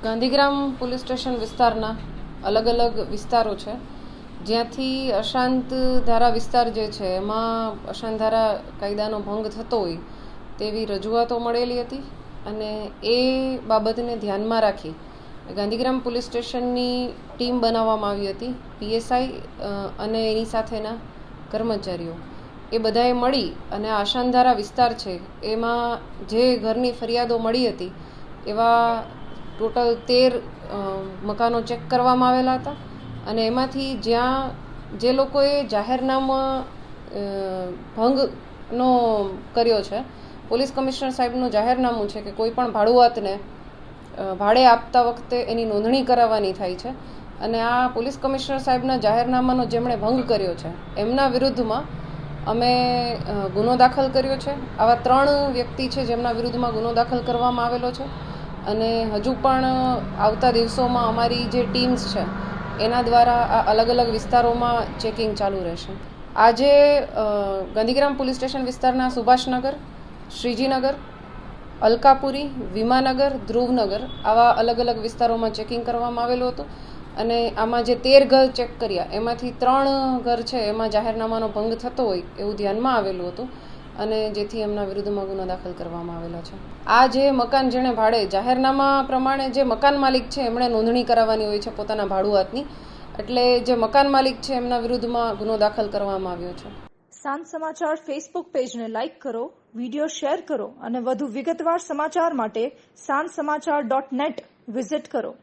Gandhigram police station વિસ્તારના અલગ અલગ વિસ્તારો છે જ્યાંથી અશાંત ધારા વિસ્તાર જે છે એમાં અશાંત ધારા કાયદાનો ભંગ થતો હોય તેવી રજૂઆતો મળેલી હતી અને એ બાબતને ધ્યાનમાં રાખી ગાંધીગ્રામ પોલીસ સ્ટેશનની ટીમ બનાવવામાં આવી હતી પીએસઆઈ અને એની સાથેના કર્મચારીઓ એ બધાએ મળી અને આ અશાંત ધારા વિસ્તાર છે એમાં જે ઘરની ફરિયાદો મળી હતી એવા ટોટલ 13 મકાનો ચેક કરવામાં આવેલા હતા અને એમાંથી જ્યાં જે લોકોએ જાહેરનામા ભંગનો કર્યો છે પોલીસ કમિશનર સાહેબનું જાહેરનામું છે કે કોઈ પણ ભાડુઆતને ભાડે આપતા વખતે એની નોંધણી કરાવવાની થાય છે અને આ પોલીસ કમિશનર સાહેબના જાહેરનામાનો જેમણે ભંગ કર્યો છે એમના વિરુદ્ધમાં અમે ગુનો દાખલ કર્યો છે. આવા 3 વ્યક્તિ છે જેમના વિરુદ્ધમાં ગુનો દાખલ કરવામાં આવેલો છે અને હજુ પણ આવતા દિવસોમાં અમારી જે ટીમ્સ છે એના દ્વારા આ અલગ અલગ વિસ્તારોમાં ચેકિંગ ચાલુ રહેશે. આજે ગાંધીગ્રામ પોલીસ સ્ટેશન વિસ્તારના સુભાષનગર, શ્રીજીનગર, અલકાપુરી, વિમાનગર, ધ્રુવનગર આવા અલગ અલગ વિસ્તારોમાં ચેકિંગ કરવામાં આવેલું હતું અને આમાં જે 13 ઘર ચેક કર્યા એમાંથી 3 ઘર છે એમાં જાહેરનામાનો ભંગ થતો હોય એવું ધ્યાનમાં આવેલું હતું અને જેથી એમના વિરુદ્ધમાં ગુનો દાખલ કરવામાં આવેલો છે. આ જે મકાન જેણે ભાડે જાહેરનામા પ્રમાણે જે મકાન માલિક છે એમણે નોંધણી કરાવવાની હોય છે પોતાના ભાડુઆતની, એટલે જે મકાન માલિક છે એમના વિરુદ્ધમાં ગુનો દાખલ કરવામાં આવ્યો છે. સાંજ સમાચાર ફેસબુક પેજને લાઇક કરો, વિડીયો શેર કરો અને વધુ વિગતવાર સમાચાર માટે sanssamachar.net વિઝિટ કરો.